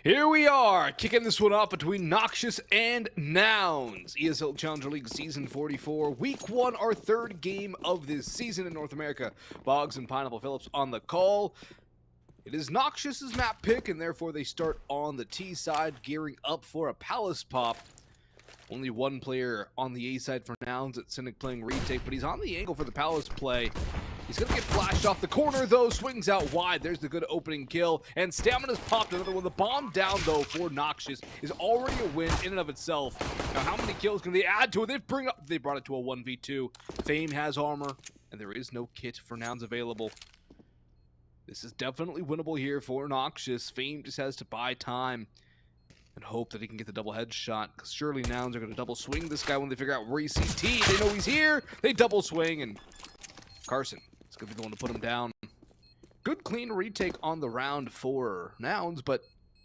Here we are, kicking this one off between Noxious and Nouns. ESL Challenger League Season 44, Week 1, our third game of this season in North America. Boggs and Pineapple Phillips on the call. It is Noxious's map pick, and therefore they start on the T side, gearing up for a Palace pop. Only one player on the A side for Nouns. It's Cynic playing retake, but he's on the angle for the Palace play. He's going to get flashed off the corner, though. Swings out wide. There's the good opening kill. And Stamina's popped another one. The bomb down, though, for Noxious is already a win in and of itself. Now, how many kills can they add to it? They brought it to a 1v2. Fame has armor, and there is no kit for Nouns available. This is definitely winnable here for Noxious. Fame just has to buy time and hope that he can get the double headshot, because surely Nouns are going to double swing this guy when they figure out where he's CT. They know he's here. They double swing, and Carson is going to be the one to put him down. Good clean retake on the round for Nouns, but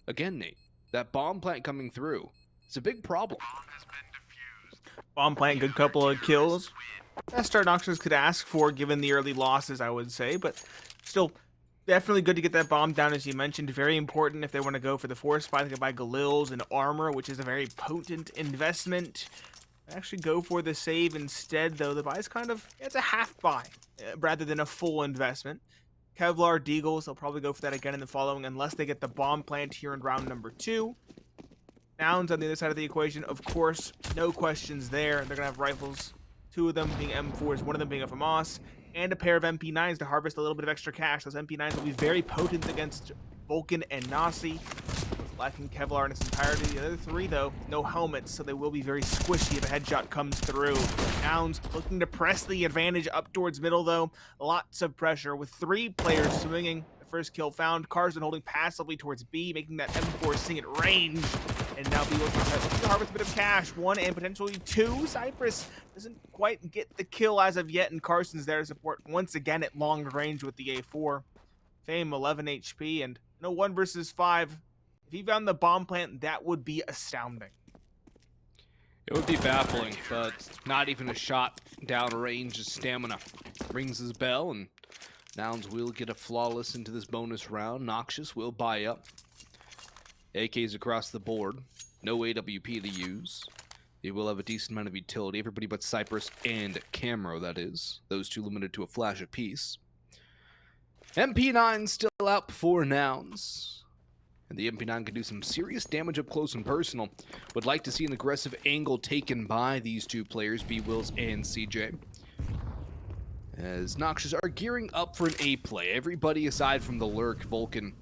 again, Nate, that bomb plant coming through, it's a big problem. Bomb plant, good couple of kills. Best start Noxious could ask for given the early losses, I would say, but still definitely good to get that bomb down, as you mentioned. Very important if they want to go for the force buy. They can buy bwills and armor, which is a very potent investment. Actually go for the save instead, though. The buy is kind of, it's a half buy rather than a full investment. Kevlar, Deagles, they'll probably go for that again in the following, unless they get the bomb plant here in round number 2. Nouns on the other side of the equation, of course, no questions there. They're going to have rifles, 2 of them being M4s, 1 of them being a FAMAS, and a pair of MP9s to harvest a little bit of extra cash. Those MP9s will be very potent against VulcaN and Noxious. Lacking Kevlar in its entirety. The other 3, though, no helmets, so they will be very squishy if a headshot comes through. Nouns looking to press the advantage up towards middle, though. Lots of pressure with 3 players swinging. The first kill found. Carson holding passively towards B, making that M4 sing at range. And now B looking to harvest a bit of cash. 1 and potentially 2. Cypress doesn't quite get the kill as of yet, and Carson's there to support once again at long range with the A4. Fame 11 HP, and no 1 versus 5. If he found the bomb plant, that would be astounding. It would be baffling, but not even a shot down range. His stamina rings his bell, and Nouns will get a flawless into this bonus round. Noxious will buy up. AKs across the board. No AWP to use. They will have a decent amount of utility. Everybody but Cypress and Camero, that is. Those 2 limited to a flash apiece. MP9 still out for Nouns. And the MP9 can do some serious damage up close and personal. Would like to see an aggressive angle taken by these 2 players, bwills and CJ. As Noxious are gearing up for an A play. Everybody aside from the lurk, VulcaN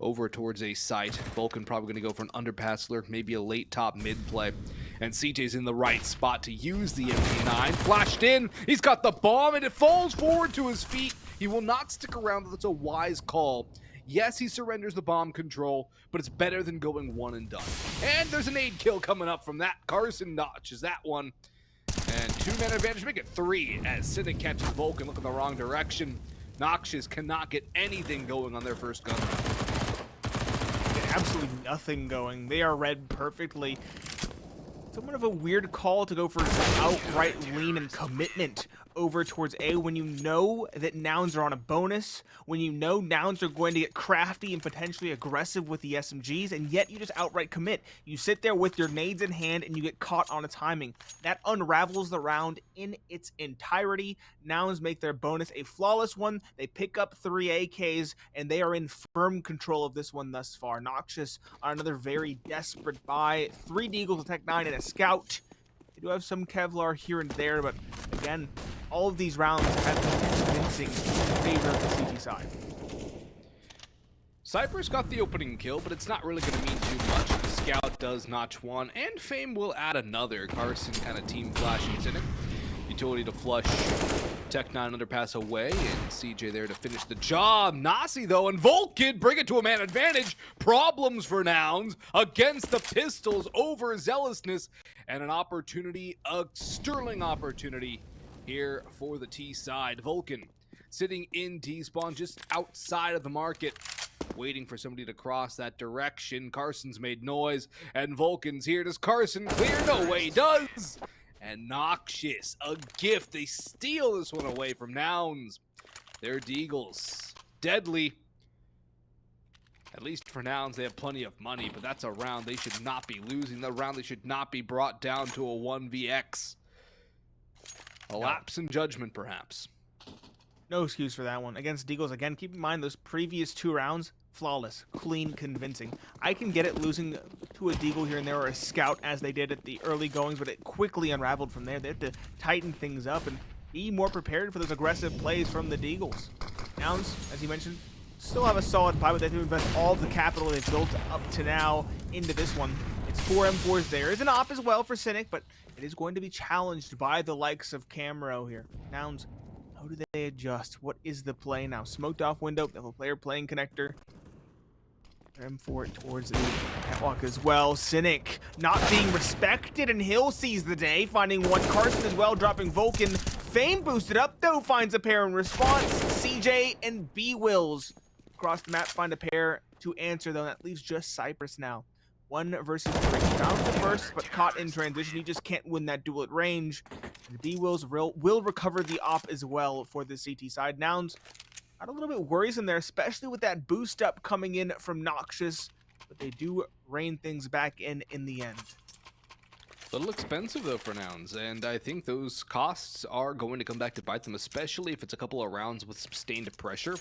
over towards a site. VulcaN probably going to go for an underpass lurk, maybe a late top mid play. And CJ's in the right spot to use the MP9. Flashed in, he's got the bomb, and it falls forward to his feet. He will not stick around, that's a wise call. Yes, he surrenders the bomb control, but it's better than going 1 and done. And there's an 8 kill coming up from that. Carson notches that one. And 2-man advantage, make it 3 as Cynic catches VulcaN. Look in the wrong direction. Noxious cannot get anything going on their first gun round. Absolutely nothing going. They are read perfectly. Somewhat of a weird call to go for outright lean and commitment over towards A when you know that Nouns are on a bonus, when you know Nouns are going to get crafty and potentially aggressive with the SMGs, and yet you just outright commit. You sit there with your nades in hand and you get caught on a timing. That unravels the round in its entirety. Nouns make their bonus a flawless one. They pick up 3 AKs, and they are in firm control of this one thus far. Noxious on another very desperate buy. 3 Deagles, a Tech 9, and a Scout. They do have some Kevlar here and there, but again, all of these rounds have been convincing in favor of the CG side. Cypress got the opening kill, but it's not really going to mean too much. The Scout does notch 1, and Fame will add another. Carson kind of team flashing Cynic. Utility to flush Tech 9 underpass away, and CJ there to finish the job. Nasi, though, and VulcaN bring it to a man advantage. Problems for Nouns against the pistols, overzealousness, and an opportunity, a sterling opportunity here for the T side. VulcaN sitting in T-spawn just outside of the market, waiting for somebody to cross that direction. Carson's made noise, and VulcaN's here. Does Carson clear? No way he does! And Noxious, a gift. They steal this one away from Nouns. They're Deagles. Deadly. At least for Nouns, they have plenty of money, but that's a round they should not be losing. The round they should not be brought down to a 1vx. A lapse in judgment, perhaps. No excuse for that one. Against Deagles, again, keep in mind those previous 2 rounds, flawless, clean, convincing. I can get it losing to a Deagle here and there or a Scout as they did at the early goings, but it quickly unraveled from there. They had to tighten things up and be more prepared for those aggressive plays from the Deagles. Nouns, as you mentioned, still have a solid buy, but they have to invest all of the capital they've built up to now into this one. It's 4 M4s. There is an op as well for Cynic, but it is going to be challenged by the likes of Camero here. Nouns, how do they adjust? What is the play now? Smoked off window, they have a player playing connector. M4 towards the catwalk as well. Cynic not being respected, and Hill sees the day, finding one. Carson as well, dropping VulcaN. Fame boosted up, though, finds a pair in response. CJ and bwills across the map find a pair to answer, though. That leaves just Cypress now. 1 versus 3. Found the first, but caught in transition. He just can't win that duel at range. And bwills will recover the op as well for the CT side. Nouns got a little bit worrisome there, especially with that boost up coming in from Noxious, but they do rein things back in the end. A little expensive, though, for Nouns, and I think those costs are going to come back to bite them, especially if it's a couple of rounds with sustained pressure.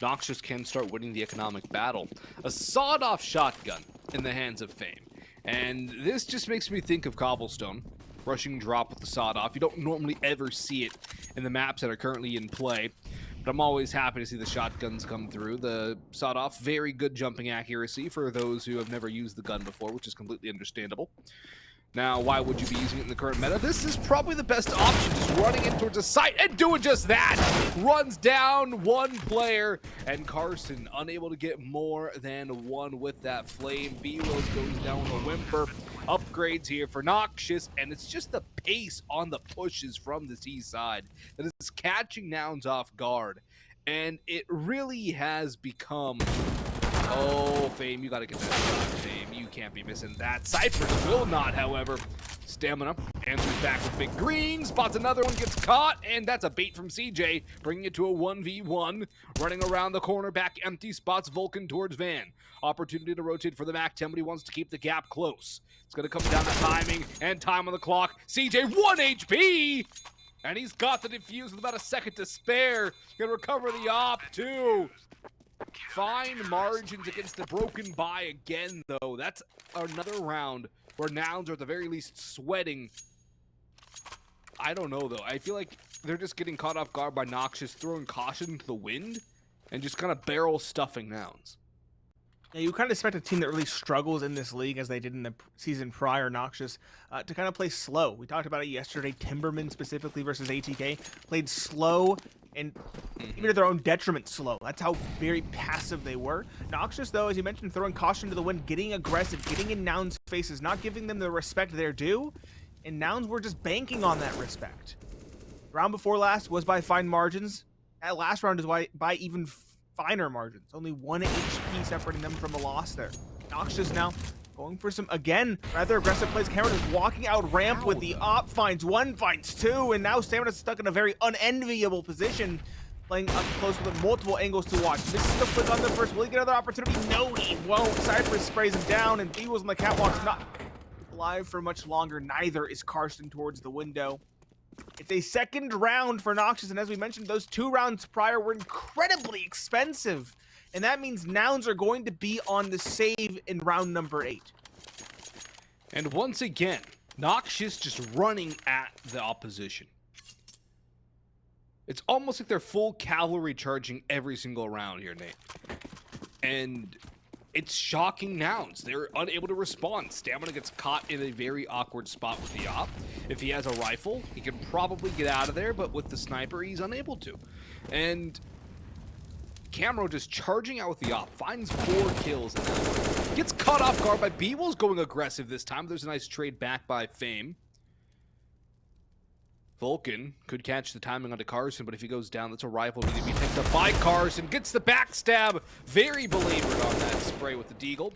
Noxious can start winning the economic battle. A sawed-off shotgun in the hands of Fame, and this just makes me think of Cobblestone. Rushing drop with the sawed-off. You don't normally ever see it in the maps that are currently in play, but I'm always happy to see the shotguns come through. The sawed-off, very good jumping accuracy for those who have never used the gun before, which is completely understandable. Now, why would you be using it in the current meta? This is probably the best option, just running in towards a site and doing just that. Runs down one player, and Carson unable to get more than one with that flame. bwills goes down with a whimper. Upgrades here for Noxious, and it's just the pace on the pushes from the T side that is catching Nouns off guard. And it really has become... Oh, Fame, you gotta get that shot, Fame. You can't be missing that. Cypress will not, however. Stamina answers back with big green, spots another one, gets caught, and that's a bait from CJ, bringing it to a 1v1. Running around the corner, back empty, spots VulcaN towards Van. Opportunity to rotate for the MAC-10, but he wants to keep the gap close. It's gonna come down to timing and time on the clock. CJ, 1 HP! And he's got the defuse with about a second to spare. Gonna recover the op, too. Fine margins against the broken buy again, though. That's another round where Nouns are at the very least sweating. I don't know, though. I feel like they're just getting caught off guard by Noxious throwing caution into the wind and just kind of barrel stuffing Nouns. Yeah, you kind of expect a team that really struggles in this league, as they did in the season prior, Noxious, to kind of play slow. We talked about it yesterday. Timberman specifically versus ATK played slow and even to their own detriment slow. That's how very passive they were. Noxious, though, as you mentioned, throwing caution to the wind, getting aggressive, getting in Nouns' faces, not giving them the respect they're due, and Nouns were just banking on that respect. Round before last was by fine margins. That last round is by even finer margins. Only 1 HP separating them from a loss there. Noxious now going for some, again, rather aggressive plays. Cameron is walking out ramp with the op, finds 1, finds 2, and now Stamina's stuck in a very unenviable position, playing up close with multiple angles to watch. Misses the flick on the first. Will he get another opportunity? No, he won't. Cypress sprays him down, and bwills on the catwalk's not alive for much longer. Neither is Carson towards the window. It's a second round for Noxious, and as we mentioned, those 2 rounds prior were incredibly expensive. And that means Nouns are going to be on the save in round number 8. And once again, Noxious just running at the opposition. It's almost like they're full cavalry charging every single round here, Nate. And it's shocking Nouns. They're unable to respond. Stamina gets caught in a very awkward spot with the op. If he has a rifle, he can probably get out of there, but with the sniper, he's unable to. And Camero just charging out with the op, finds 4 kills in that. Gets caught off guard by bwills going aggressive this time. There's a nice trade back by Fame. VulcaN could catch the timing onto Carson, but if he goes down, that's a rifle needing to be picked up by Carson. Gets the backstab, very belabored on that spray with the deagle.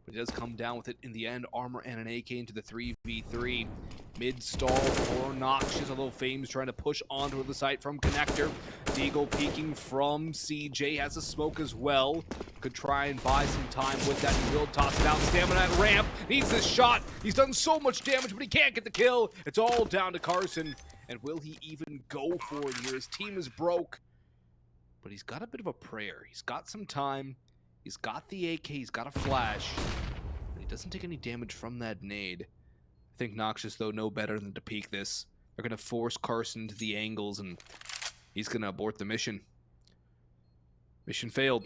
But he does come down with it in the end. Armor and an AK into the 3v3. Mid stall for Noxious, although Fame's trying to push onto the site from Connector. Deagle peeking from CJ, has a smoke as well. Could try and buy some time with that. He will toss it out. Stamina at ramp, needs this shot. He's done so much damage, but he can't get the kill. It's all down to Carson. And will he even go for it here? His team is broke. But he's got a bit of a prayer. He's got some time. He's got the AK. He's got a flash. But he doesn't take any damage from that nade. I think Noxious, though, know better than to peek this. They're going to force Carson to the angles, and he's going to abort the mission. Mission failed.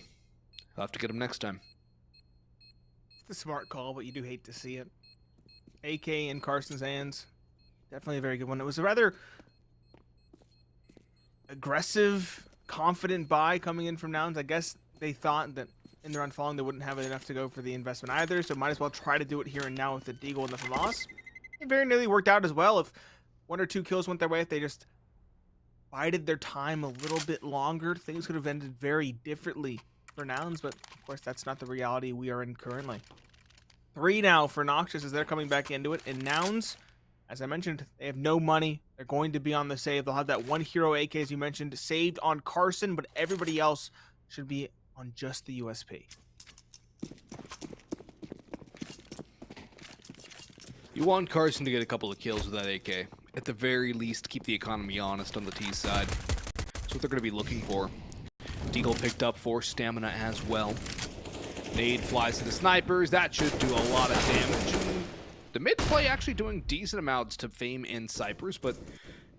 I'll have to get him next time. It's a smart call, but you do hate to see it. AK in Carson's hands. Definitely a very good one. It was a rather aggressive, confident buy coming in from Nouns. I guess they thought that in their unfollowing they wouldn't have enough to go for the investment either, so might as well try to do it here and now with the Deagle and the FAMAS. It very nearly worked out as well. If 1 or 2 kills went their way, if they just bided their time a little bit longer, things could have ended very differently for Nouns, but of course that's not the reality we are in currently. 3 now for Noxious as they're coming back into it, and Nouns, as I mentioned, they have no money. They're going to be on the save. They'll have that 1 hero AK, as you mentioned, saved on Carson, but everybody else should be on just the USP. You want Carson to get a couple of kills with that AK. At the very least, keep the economy honest on the T side. That's what they're going to be looking for. Deagle picked up 4 stamina as well. Nade flies to the snipers. That should do a lot of damage. The mid play actually doing decent amounts to Fame and Cypress, but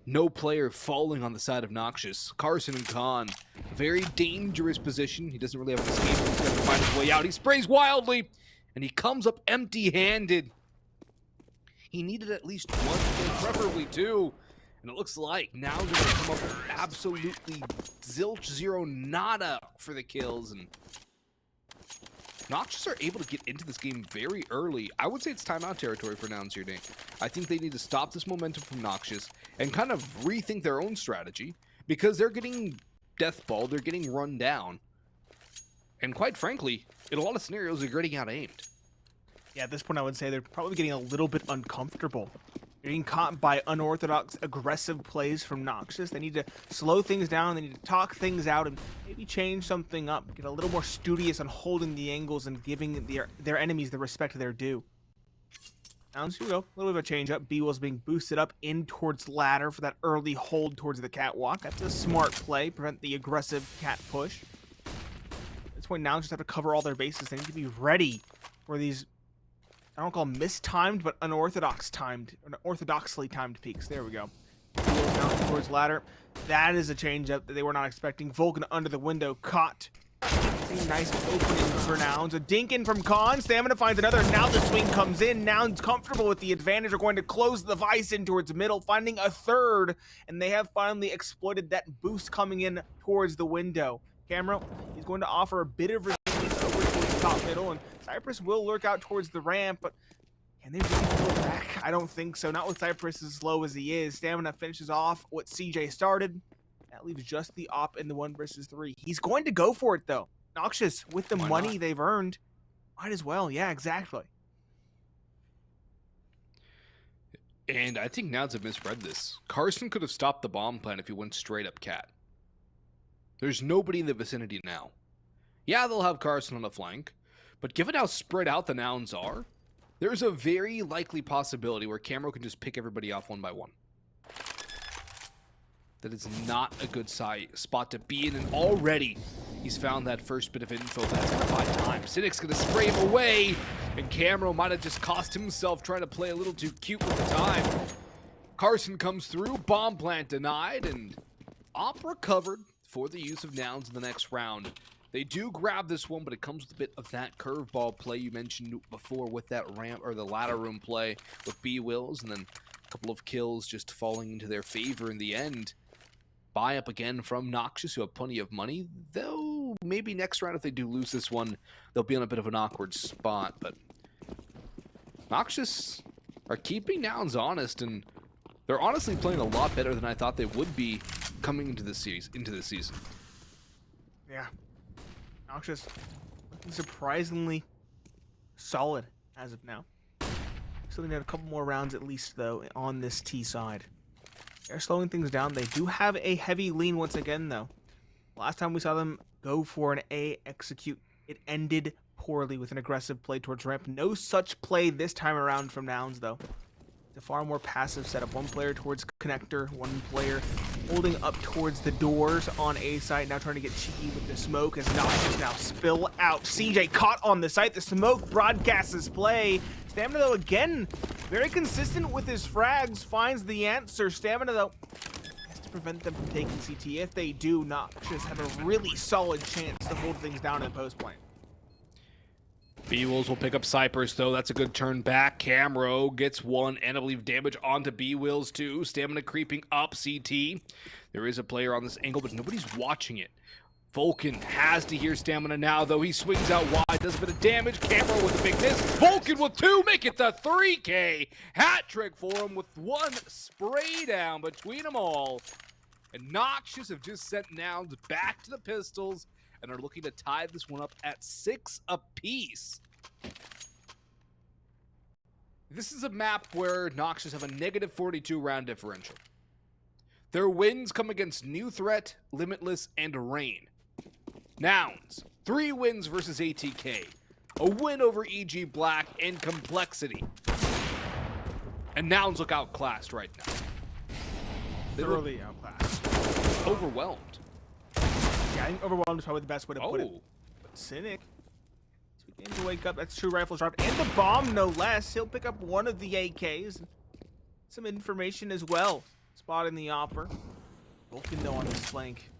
no player falling on the side of Noxious. Carson and Khan, very dangerous position. He doesn't really have an escape. He's going to find his way out. He sprays wildly, and he comes up empty-handed. He needed at least 1 kill, preferably 2. And it looks like now they're going to come up with absolutely zilch, zero, nada for the kills. And Noxious are able to get into this game very early. I would say it's timeout territory for Nouns here, Nate. I think they need to stop this momentum from Noxious and kind of rethink their own strategy, because they're getting deathballed, they're getting run down. And quite frankly, in a lot of scenarios, they're getting out-aimed. Yeah, at this point I would say they're probably getting a little bit uncomfortable. They're getting caught by unorthodox, aggressive plays from Noxious. They need to slow things down, they need to talk things out, and maybe change something up. Get a little more studious on holding the angles and giving their enemies the respect they're due. Nouns, here we go. A little bit of a change up. bwills being boosted up in towards ladder for that early hold towards the catwalk. That's a smart play. Prevent the aggressive cat push. At this point, Nouns just have to cover all their bases. They need to be ready for these, I don't call them mistimed, but unorthodoxly timed peaks. There we go. bwills down towards ladder. That is a change up that they were not expecting. VulcaN under the window, caught. Nice opening for Nouns. A dink in from Khan. Stamina finds another. Now the swing comes in. Nouns comfortable with the advantage. Are going to close the vice in towards middle, finding a third. And they have finally exploited that boost coming in towards the window. Camera, he's going to offer a bit of resistance over towards top middle. And Cypress will lurk out towards the ramp, but can they really pull it back? I don't think so. Not with Cypress as low as he is. Stamina finishes off what CJ started. That leaves just the op in the 1 versus 3. He's going to go for it, though. Noxious, with the money they've earned, might as well. Yeah, exactly. And I think Nouns have misread this. Carson could have stopped the bomb plant if he went straight up cat. There's nobody in the vicinity now. Yeah, they'll have Carson on the flank, but given how spread out the Nouns are, there's a very likely possibility where Camero can just pick everybody off 1 by 1. That is not a good spot to be in, and already he's found that first bit of info. That's going to buy time. Cynic's going to spray him away, and Camero might have just cost himself trying to play a little too cute with the time. Carson comes through, bomb plant denied, and op recovered for the use of Nouns in the next round. They do grab this one, but it comes with a bit of that curveball play you mentioned before with that ramp, or the ladder room play with bwills, and then a couple of kills just falling into their favor in the end. Buy up again from Noxious, who have plenty of money, though maybe next round if they do lose this one, they'll be on a bit of an awkward spot. But Noxious are keeping Nouns honest, and they're honestly playing a lot better than I thought they would be coming into this season. Yeah. Noxious looking surprisingly solid as of now. Still need a couple more rounds at least, though, on this T side. They're slowing things down. They do have a heavy lean once again, though. Last time we saw them go for an A execute, it ended poorly with an aggressive play towards ramp. No such play this time around from Nouns, though. It's a far more passive setup. One player towards connector, one player holding up towards the doors on A site, now trying to get cheeky with the smoke as Noxious now spill out. CJ caught on the site. The smoke broadcasts his play. Stamina, though, again, very consistent with his frags, finds the answer. Stamina, though, has to prevent them from taking CT. If they do, Noxious have a really solid chance to hold things down in post plane. bwills will pick up Cypress, though. That's a good turn back. Camro gets one, and I believe damage onto bwills, too. Stamina creeping up CT. There is a player on this angle, but nobody's watching it. VulcaN has to hear Stamina now, though. He swings out wide, does a bit of damage. Camro with a big miss. VulcaN with 2, make it the 3K. Hat trick for him with 1 spray down between them all. And Noxious have just sent Nouns back to the pistols and are looking to tie this one up at 6 apiece. This is a map where Noxious have a negative 42 round differential. Their wins come against New Threat, Limitless, and Rain. Nouns, 3 wins versus ATK, a win over EG Black, and Complexity. And Nouns look outclassed right now. Thoroughly outclassed. Overwhelmed. Yeah, I think overwhelmed is probably the best way to put it. Oh. But Cynic is beginning to wake up. That's 2 rifles dropped. And the bomb, no less. He'll pick up one of the AKs. Some information as well. Spotting the Opper. VulcaN, though, on this flank.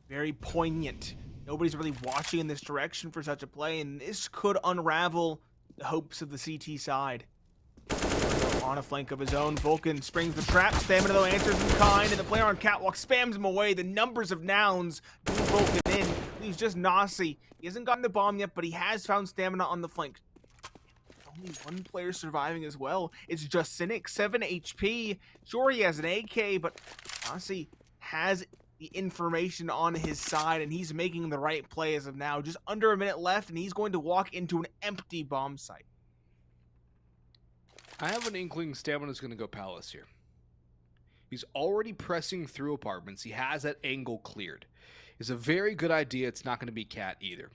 Very poignant. Nobody's really watching in this direction for such a play, and this could unravel the hopes of the CT side. On a flank of his own, VulcaN springs the trap. Stamina, though, answers in kind, and the player on Catwalk spams him away. The numbers of Nouns do VulcaN in. He's just Nasi. He hasn't gotten the bomb yet, but he has found Stamina on the flank. Only one player surviving as well. It's just Cynic, 7 HP. Sure, he has an AK, but Nasi has the information on his side, and he's making the right play as of now. Just under a minute left, and he's going to walk into an empty bomb site. I have an inkling Stamina's going to go Palace here. He's already pressing through apartments. He has that angle cleared. It's a very good idea. It's not going to be Cat either.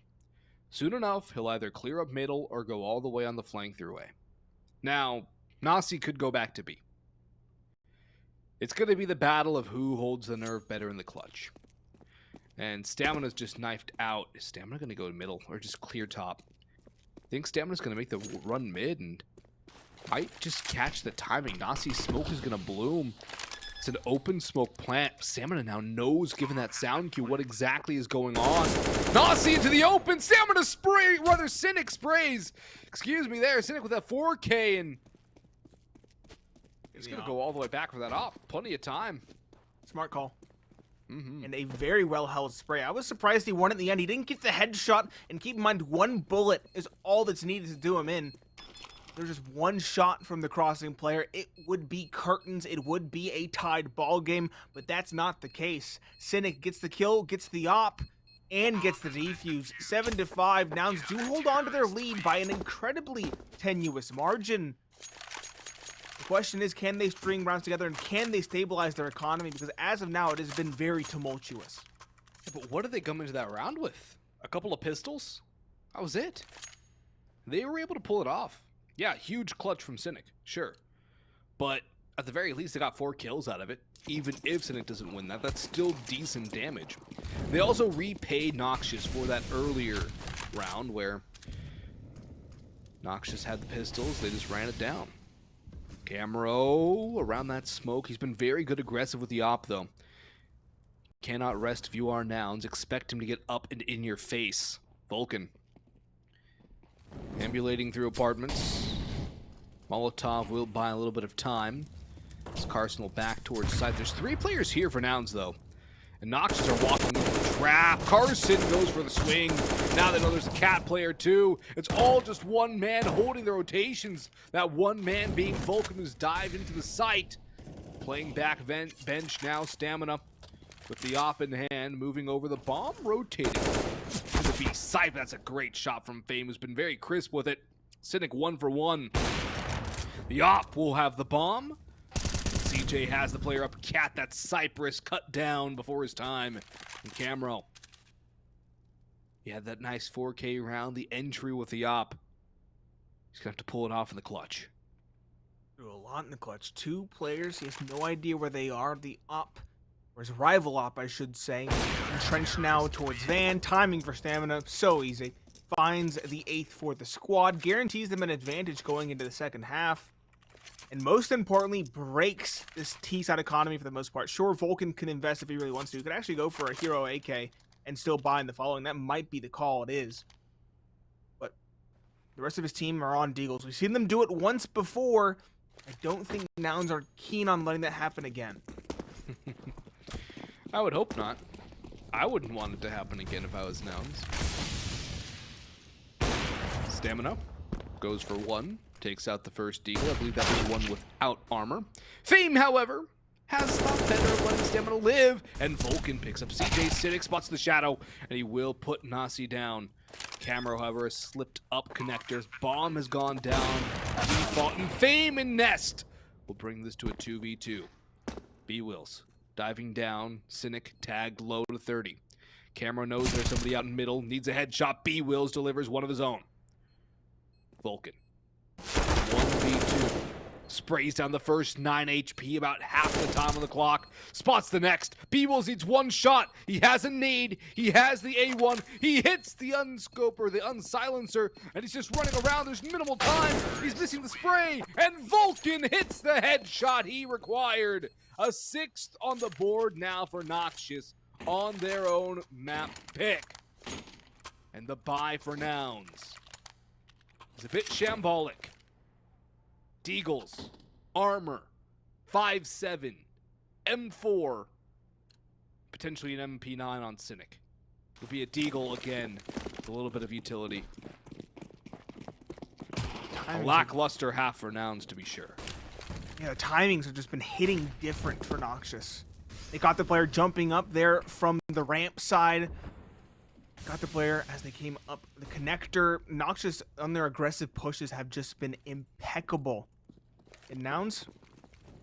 Soon enough, he'll either clear up middle or go all the way on the flank through A. Now, Nasi could go back to B. It's going to be the battle of who holds the nerve better in the clutch. And Stamina's just knifed out. Is Stamina going to go to middle or just clear top? I think Stamina's going to make the run mid and might just catch the timing. Nasi's smoke is going to bloom. It's an open smoke plant. Stamina now knows, given that sound cue, what exactly is going on. Nasi into the open. Stamina spray, rather Cynic sprays. Excuse me there. Cynic with that 4K, and he's going to go all the way back for that op. Plenty of time. Smart call. And a very well-held spray. I was surprised he won at the end. He didn't get the headshot, and keep in mind, 1 bullet is all that's needed to do him in. There's just 1 shot from the crossing player. It would be curtains. It would be a tied ball game, but that's not the case. Cynic gets the kill, gets the op, and gets the defuse. 7-5. Nouns do hold on to their lead by an incredibly tenuous margin. The question is, can they string rounds together, and can they stabilize their economy? Because as of now, it has been very tumultuous. Yeah, but what did they come into that round with? A couple of pistols? That was it. They were able to pull it off. Yeah, huge clutch from Cynic, sure. But at the very least, they got 4 kills out of it. Even if Cynic doesn't win that, that's still decent damage. They also repaid Noxious for that earlier round where Noxious had the pistols. They just ran it down. Camro around that smoke. He's been very good aggressive with the op, though. Cannot rest if you are Nouns. Expect him to get up and in your face. VulcaN. Ambulating through apartments. Molotov will buy a little bit of time. As Carson will back towards side. There's 3 players here for Nouns, though. And Noxious are walking into the trap. Carson goes for the swing. Now they know there's a Cat player, too. It's all just one man holding the rotations. That one man being VulcaN, who's dived into the site. Playing back bench now. Stamina with the op in hand. Moving over the bomb. Rotating to the B site. That's a great shot from Fame, who's been very crisp with it. Cynic 1 for 1. The op will have the bomb. CJ has the player up. Cat, that Cypress cut down before his time. And Camero. He had that nice 4K round, the entry with the op. He's going to have to pull it off in the clutch. Do a lot in the clutch. 2 players, he has no idea where they are. The op, or his rival op, I should say, entrenched now towards Van. Timing for stamina, so easy. Finds the 8th for the squad, guarantees them an advantage going into the second half. And most importantly, breaks this T-side economy for the most part. Sure, VulcaN can invest if he really wants to. He could actually go for a hero AK and still buy in the following. That might be the call, it is. But the rest of his team are on Deagles. We've seen them do it once before. I don't think Nouns are keen on letting that happen again. I would hope not. I wouldn't want it to happen again if I was Nouns. Stamina goes for 1. Takes out the first Deagle. I believe that was one without armor. Fame, however, has thought better of letting Stamina live. And VulcaN picks up CJ. Cynic spots the shadow. And he will put Nasi down. Camero, however, has slipped up connectors. Bomb has gone down. Default and Fame and Nest will bring this to a 2v2. bwills diving down. Cynic tagged low to 30. Camero knows there's somebody out in middle. Needs a headshot. bwills delivers one of his own. VulcaN. 1v2. Sprays down the first 9 HP, about half the time on the clock. Spots the next. bwills needs 1 shot. He has a nade. He has the A1. He hits the unscoper, the unsilencer, and he's just running around. There's minimal time. He's missing the spray, and VulcaN hits the headshot he required. A 6th on the board now for Noxious on their own map pick. And the buy for Nouns is a bit shambolic. Deagles, armor, 5.7, M4, potentially an MP9 on Cynic. It'll be a Deagle again with a little bit of utility. A lackluster half for Nouns, to be sure. Yeah, the timings have just been hitting different for Noxious. They got the player jumping up there from the ramp side. Got the player as they came up the connector. Noxious on their aggressive pushes have just been impeccable. And Nouns,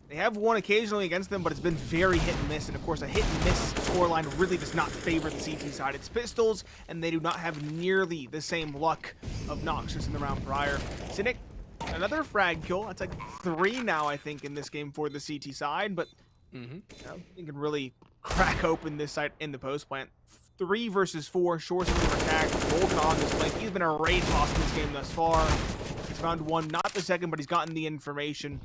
they have won occasionally against them, but it's been very hit and miss. And of course, a hit and miss scoreline really does not favor the CT side. It's pistols, and they do not have nearly the same luck of Noxious in the round prior. Cynic, another frag kill. That's like 3 now, I think, in this game for the CT side. But you know, you can really crack open this side in the post plant. 3 versus 4, short swing attack. VulcaN on this flank. He's been a raid boss in this game thus far. He's found 1, not the second, but he's gotten the information.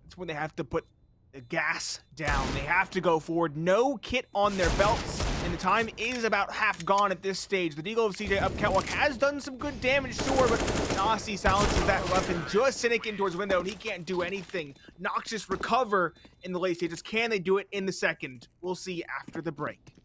It's when they have to put the gas down. They have to go forward. No kit on their belts, and the time is about half gone at this stage. The Deagle of CJ up catwalk has done some good damage, sure, but Nasi silences that weapon. Just Cynic in towards window, and he can't do anything. Noxious recover in the late stages. Can they do it in the second? We'll see after the break.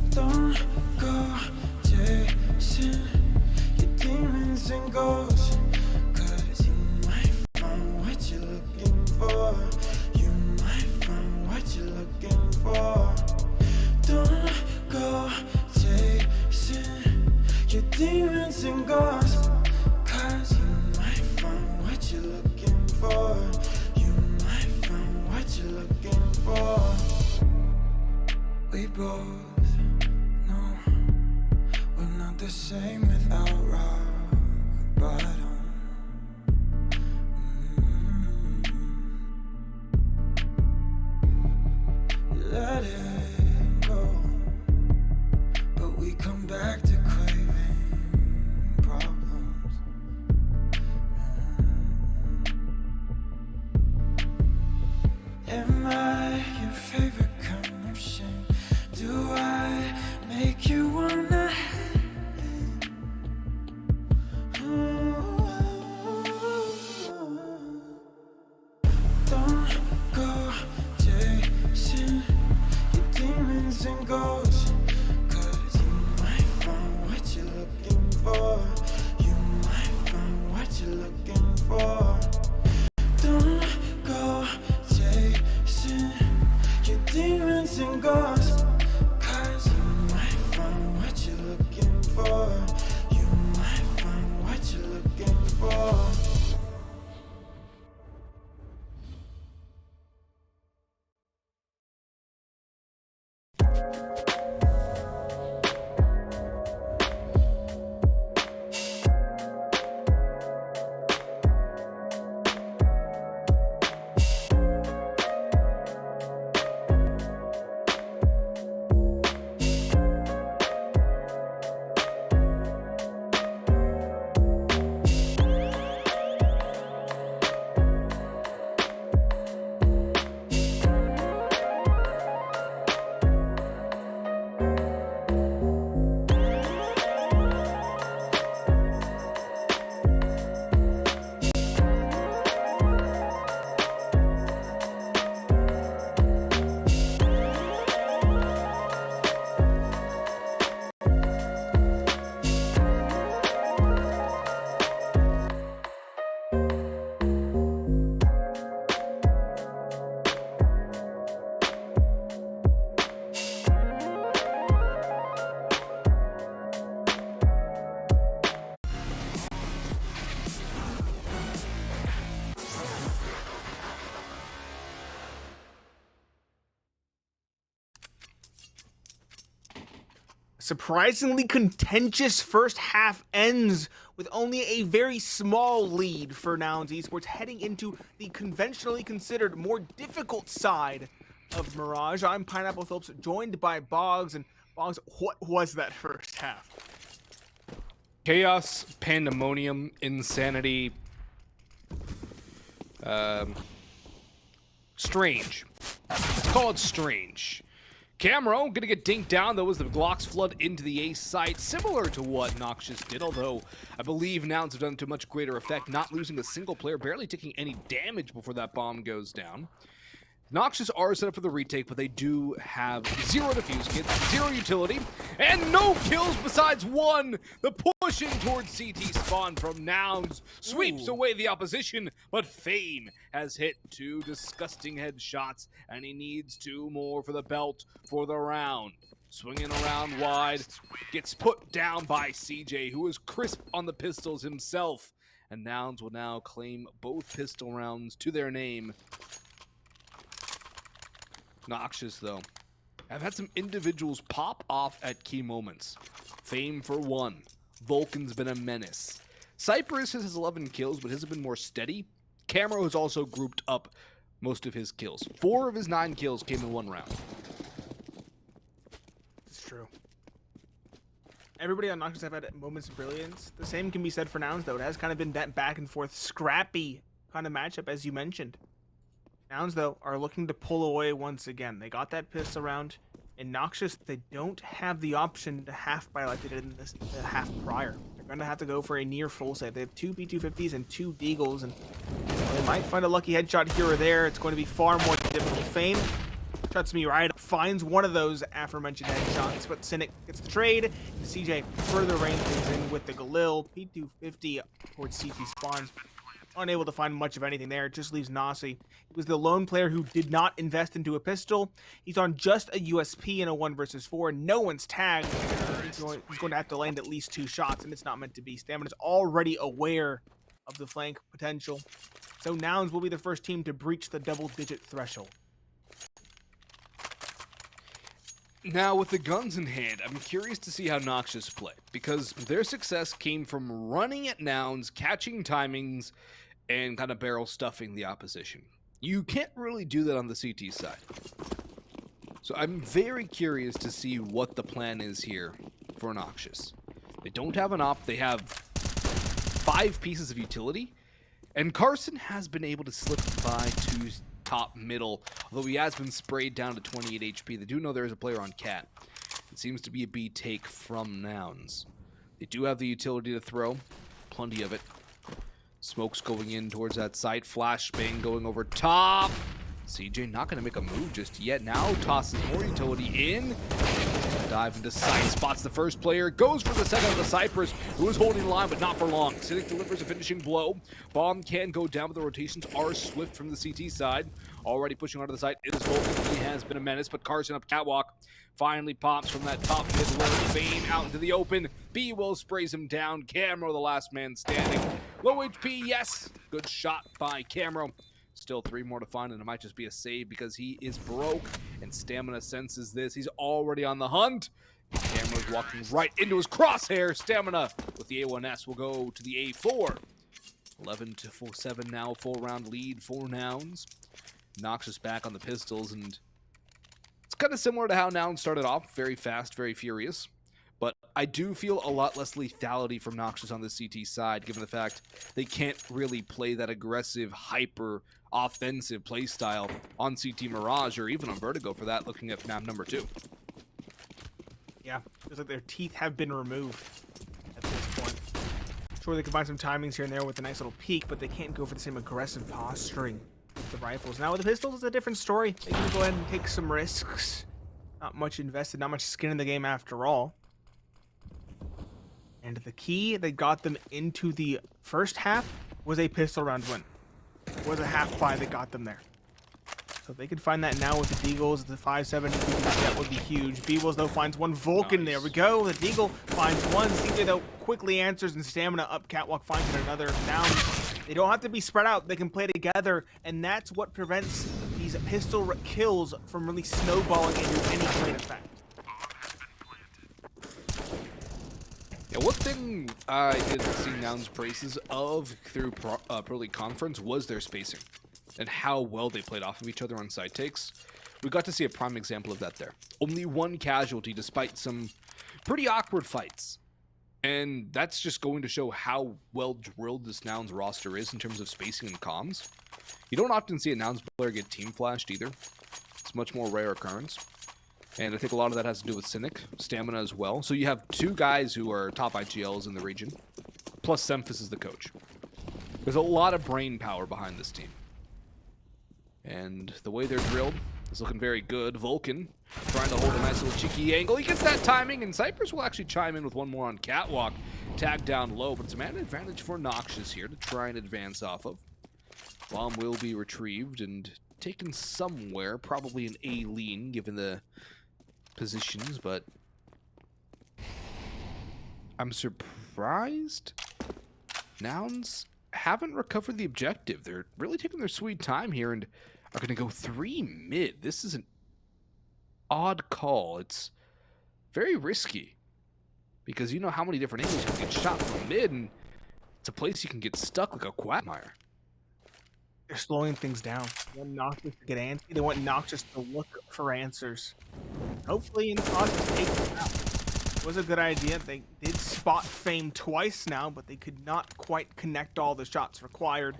Don't go chasing your demons and ghosts, 'cause you might find what you're looking for. You might find what you're looking for. Don't go chasing your demons and ghosts, 'cause you might find what you're looking for. You might find what you're looking for. We both the same without rock bottom. Let it go, but we come back to craving problems. Am I your favorite kind of shame? Do I make you wanna? Ooh. surprisingly contentious first half ends with only a very small lead for Nouns Esports heading into the conventionally considered more difficult side of Mirage. I'm Pineapple Phillips, joined by Boggs. And Boggs, what was that first half? Chaos, pandemonium, insanity. Strange. Let's call it strange. Camero gonna get dinked down though as the Glocks flood into the A site, similar to what Noxious did, although I believe Nouns have done it to much greater effect, not losing a single player, barely taking any damage before that bomb goes down. Noxious are set up for the retake, but they do have 0 defuse kits, 0 utility, and no kills besides 1. The pushing towards CT spawn from Nouns sweeps away the opposition, but Fame has hit 2 disgusting headshots, and he needs 2 more for the belt for the round. Swinging around wide, gets put down by CJ, who is crisp on the pistols himself, and Nouns will now claim both pistol rounds to their name. Noxious, though, I've had some individuals pop off at key moments. Fame for 1. VulcaN's been a menace. Cypress has 11 kills, but his have been more steady. Camero has also grouped up most of his kills. 4 of his 9 kills came in 1 round. It's true. Everybody on Noxious have had moments of brilliance. The same can be said for Nouns, though. It has kind of been that back and forth, scrappy kind of matchup, as you mentioned. Nouns, though, are looking to pull away once again. They got that pistol round. In Noxious, they don't have the option to half buy like they did in the half prior. They're going to have to go for a near full save. They have 2 P250s and 2 Deagles, and they might find a lucky headshot here or there. It's going to be far more difficult. Fame shuts me right up, finds one of those aforementioned headshots, but Cynic gets the trade, and CJ further reins things in with the Galil. P250 towards CT spawns. Unable to find much of anything there. It just leaves Nasi. He was the lone player who did not invest into a pistol. He's on just a USP in a 1 versus 4. No one's tagged. He's going to have to land at least 2 shots, and it's not meant to be. Stamina's already aware of the flank potential. So Nouns will be the first team to breach the double-digit threshold. Now, with the guns in hand, I'm curious to see how Noxious play, because their success came from running at Nouns, catching timings, and kind of barrel stuffing the opposition. You can't really do that on the CT side. So I'm very curious to see what the plan is here for Noxious. They don't have an op, they have 5 pieces of utility, and Carson has been able to slip by 2 top middle, although he has been sprayed down to 28 HP. They do know there is a player on Cat. It seems to be a B take from Nouns. They do have the utility to throw, plenty of it. Smoke's going in towards that site, flashbang going over top. CJ not going to make a move just yet. Now tosses more utility in. Dive into sight, spots the first player, goes for the second of the Cypress, who is holding the line, but not for long. Cynic delivers a finishing blow. Bomb can go down, but the rotations are swift from the CT side. Already pushing onto the site, it is VulcaN. He has been a menace, but Carson up catwalk finally pops from that top mid lane. Fame out into the open. bwills sprays him down. Camero, the last man standing. Low HP, yes. Good shot by Camero. Still 3 more to find, and it might just be a save because he is broke, and Stamina senses this. He's already on the hunt. Camero's walking right into his crosshair. Stamina with the A1S will go to the A4. 11-7 now, full round lead for Nouns. Noxious back on the pistols, and it's kind of similar to how Nouns started off. Very fast, very furious. But I do feel a lot less lethality from Noxious on the CT side, given the fact they can't really play that aggressive, hyper offensive play style on CT Mirage, or even on Vertigo for that, looking at map number 2. Yeah, feels like their teeth have been removed at this point. Sure, they can find some timings here and there with a nice little peek, but they can't go for the same aggressive posturing with the rifles. Now with the pistols, it's a different story. They can go ahead and take some risks. Not much invested, not much skin in the game after all. And the key that got them into the first half was a pistol round win. It was a half buy that got them there. So if they could find that now with the Deagles, the 5.7, that would be huge. bwills, though, finds one. VulcaN, nice. There we go. The Deagle finds one. CJ, though, quickly answers, and Stamina up catwalk finds it another. Now, they don't have to be spread out. They can play together, and that's what prevents these pistol kills from really snowballing into any great effect. Yeah, one thing I did see Nouns praises of through Pro League Conference was their spacing and how well they played off of each other on side takes. We got to see a prime example of that there. Only one casualty despite some pretty awkward fights. And that's just going to show how well drilled this Nouns roster is in terms of spacing and comms. You don't often see a Nouns player get team flashed either. It's a much more rare occurrence. And I think a lot of that has to do with Cynic, stamina as well. So you have two guys who are top IGLs in the region, plus Semphis is the coach. There's a lot of brain power behind this team. And the way they're drilled is looking very good. VulcaN trying to hold a nice little cheeky angle. He gets that timing, and Cypress will actually chime in with one more on Catwalk. Tag down low, but it's a man advantage for Noxious here to try and advance off of. Bomb will be retrieved and taken somewhere, probably an A lean given the positions, but I'm surprised Nouns haven't recovered the objective. They're really taking their sweet time here and are going to go 3 mid. This is an odd call. It's very risky because you know how many different angles you can get shot from mid, and it's a place you can get stuck like a quagmire. They're slowing things down. They want Noxious to get antsy. They want Noxious to look for answers. Hopefully in the process take them out. It was a good idea. They did spot Fame twice now, but they could not quite connect all the shots required.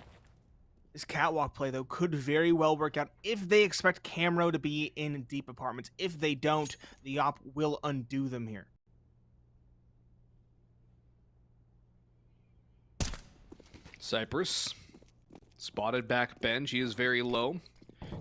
This catwalk play, though, could very well work out if they expect Camro to be in deep apartments. If they don't, the op will undo them here. Cypress spotted back bench. He is very low.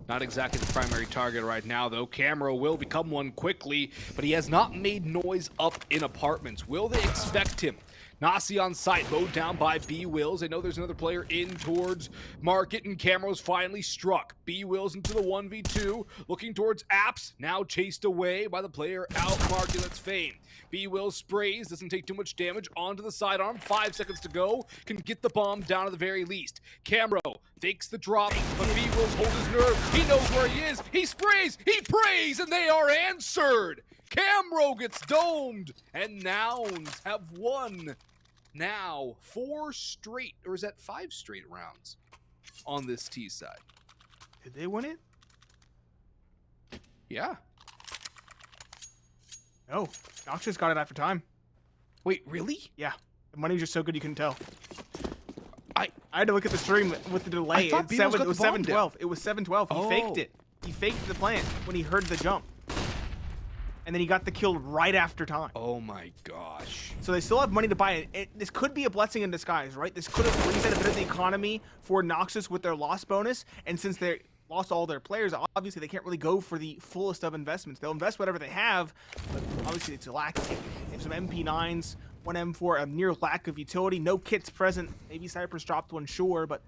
Not exactly the primary target right now, though. Camero will become one quickly, but he has not made noise up in apartments. Will they expect him? Nasi on site, mowed down by bwills. They know there's another player in towards Market, and Camero's finally struck. bwills into the 1v2, looking towards Apps, now chased away by the player out Market. That's Fame. bwills sprays, doesn't take too much damage, onto the sidearm. 5 seconds to go, can get the bomb down at the very least. Camero fakes the drop, but bwills hold his nerve. He knows where he is. He sprays, he prays, and they are answered. Camero gets domed, and Nouns have won. Now 4 straight, or is that 5 straight rounds on this T side? Did they win it? Yeah. No. Noxious got it after time. Wait, really? Yeah. The money was just so good you couldn't tell. I had to look at the stream with the delay. I thought Beatles got It was the bomb 7-12. It was 7-12. He faked it. He faked the plant when he heard the jump. And then he got the kill right after time. Oh my gosh. So they still have money to buy it. This could be a blessing in disguise, right? This could have reset a bit of the economy for Noxious with their loss bonus. And since they lost all their players, obviously they can't really go for the fullest of investments. They'll invest whatever they have, but obviously it's lacking. They have some MP9s, one M4, a near lack of utility, no kits present. Maybe Cypress dropped one, sure, but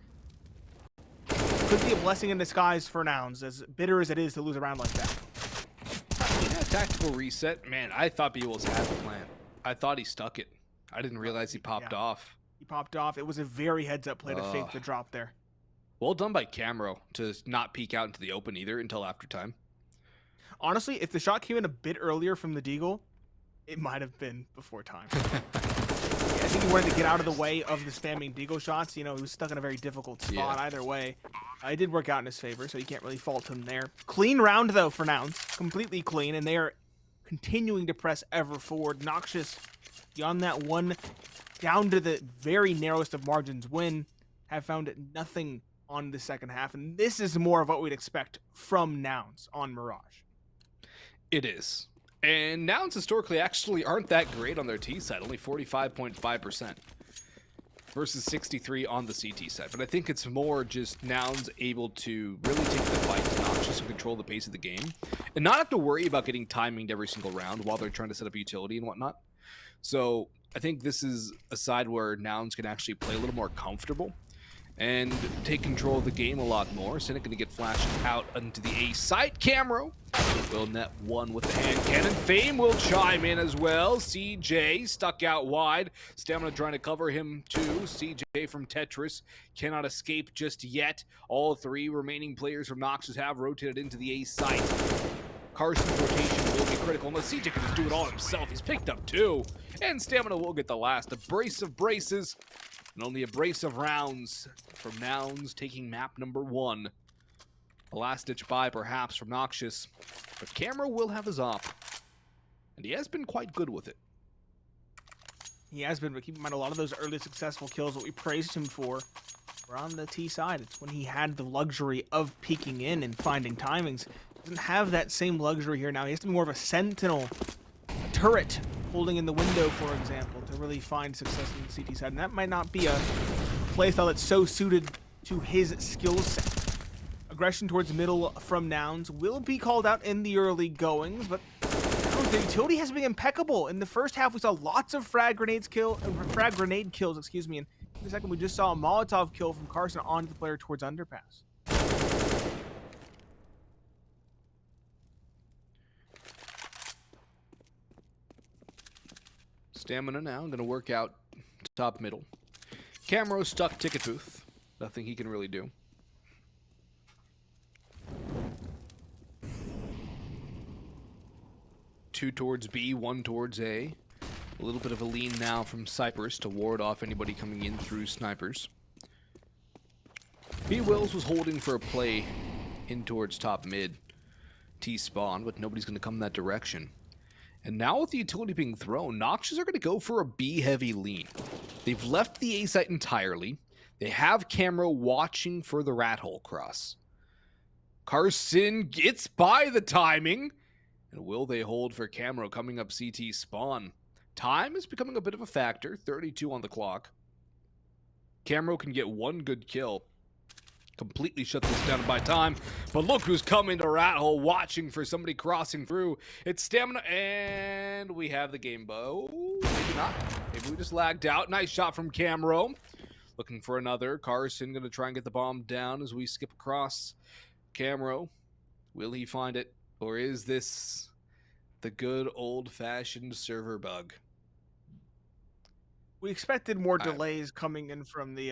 could be a blessing in disguise for Nouns, as bitter as it is to lose a round like that. Yeah, tactical reset. Man, I thought bwills had the plan. I thought he stuck it. I didn't realize he popped off. He popped off. It was a very heads-up play to fake the drop there. Well done by Camero to not peek out into the open either until after time. Honestly, if the shot came in a bit earlier from the deagle, it might have been before time. I think he wanted to get out of the way of the spamming deagle shots. You know, he was stuck in a very difficult spot either way. It did work out in his favor, so you can't really fault him there. Clean round, though, for Nouns. Completely clean, and they are continuing to press ever forward. Noxious, beyond that one, down to the very narrowest of margins win, have found nothing on the second half, and this is more of what we'd expect from Nouns on Mirage. It is. And Nouns historically actually aren't that great on their T side, only 45.5% versus 63 on the CT side. But I think it's more just Nouns able to really take the fight to Noxious and control the pace of the game and not have to worry about getting timinged every single round while they're trying to set up utility and whatnot. So I think this is a side where Nouns can actually play a little more comfortable and take control of the game a lot more. Cynic going to get flashed out into the A site. Camero will net one with the hand cannon. Fame will chime in as well. CJ stuck out wide. Stamina trying to cover him too. CJ from Tetris cannot escape just yet. All 3 remaining players from Noxious have rotated into the A site. Carson's rotation will be critical, unless CJ can just do it all himself. He's picked up 2, and Stamina will get the last. A brace of braces, and only a brace of rounds from Nouns, taking map number 1. A last-ditch buy, perhaps, from Noxious, but Camera will have his op, and he has been quite good with it. He has been, but keep in mind, a lot of those early successful kills that we praised him for were on the T side. It's when he had the luxury of peeking in and finding timings. Doesn't have that same luxury here now. He has to be more of a sentinel, a turret, holding in the window, for example, to really find success on the CT side. And that might not be a playstyle that's so suited to his skill set. Aggression towards middle from Nouns will be called out in the early goings, but the utility has been impeccable. In the first half, we saw lots of frag grenade kills, and in the second, we just saw a Molotov kill from Carson onto the player towards underpass. Stamina now, going to work out top middle. Camero stuck ticket booth. Nothing he can really do. Two towards B, 1 towards A. A little bit of a lean now from Cypress to ward off anybody coming in through snipers. bwills was holding for a play in towards top mid. T spawn, but nobody's going to come that direction. And now with the utility being thrown, Noxious are going to go for a B-heavy lean. They've left the A site entirely. They have Camera watching for the rat hole cross. Carson gets by the timing. And will they hold for Camera coming up CT spawn? Time is becoming a bit of a factor. 32 on the clock. Camera can get 1 good kill. Completely shut this down by time. But look who's coming to rat hole, watching for somebody crossing through. It's Stamina, and we have the game bow. Maybe not. Maybe we just lagged out. Nice shot from Camera. Looking for another. Carson going to try and get the bomb down as we skip across. Camera, will he find it? Or is this the good old-fashioned server bug? We expected more delays coming in from the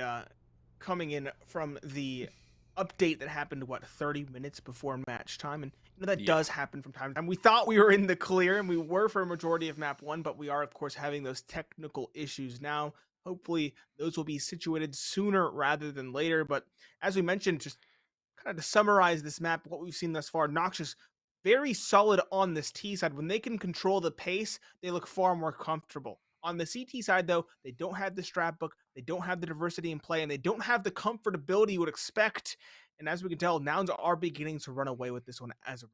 update that happened 30 minutes before match time, and that does happen from time to time. We thought we were in the clear, and we were for a majority of map 1, but we are of course having those technical issues now. Hopefully those will be situated sooner rather than later. But as we mentioned, just kind of to summarize this map, what we've seen thus far, Noxious very solid on this T side. When they can control the pace, they look far more comfortable. On the CT side, though, they don't have the strat book, they don't have the diversity in play, and they don't have the comfortability you would expect. And as we can tell, Nouns are beginning to run away with this one as a